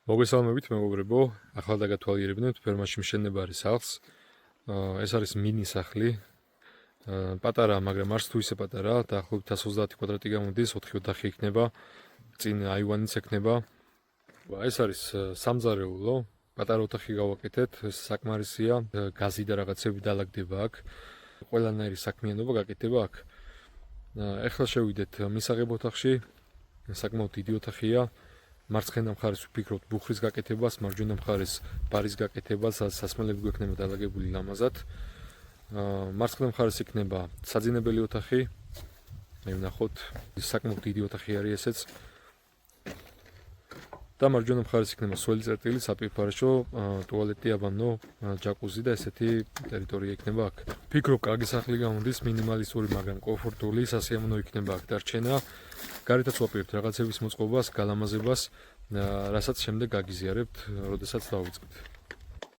მოგესალმებით მეგობრებო, ახლა დაგათვალიერებინებთ ფერმაში მშენდება არის სახლს. ეს არის მინი სახლი. პატარა, მაგრამ არც თუ ისე პატარა, დაახლოებით 130 კვადრატი გამოდის, 4 ოთახი იქნება, წინ აივანიც ექნება. ეს არის სამზარეულო, პატარა ოთახი გავაკეთეთ, ეს საკმარისია, გაზი და რაღაცები დალაგდება აქ. ყველანაირი საქმიანობა გაკეთდება აქ. ეხლა შევიდეთ მისაღებ ოთახში, საკმაოდ დიდი ოთახია. მარცხენა მხარეს ვფიქრობთ ბუხრის გაკეთებას, მარჯვენა მხარეს ბარის გაკეთებას, სასმელები გვექნება დალაგებული ლამაზად. მარცხენა მხარეს იქნება საძინებელი ოთახი. აი ვნახოთ, საკმაოდ დიდი ოთახი არის ესეც. და მარჯვენა მხარეს იქნება სველი წერტილი, საპირფარეშო, ტუალეტი, აბანო, ჯაკუზი და ესეთი ტერიტორია იქნება აქ. ვფიქრობ, კარგი სახლი გამოდის, მინიმალისტური, მაგრამ კომფორტული, სასიამოვნო იქნება აქ დარჩენა. გარეთაც ვაპირებთ რაღაცების მოწყობას, გალამაზებას, რასაც შემდეგ გაგიზიარებთ, როდესაც დავიწყებთ.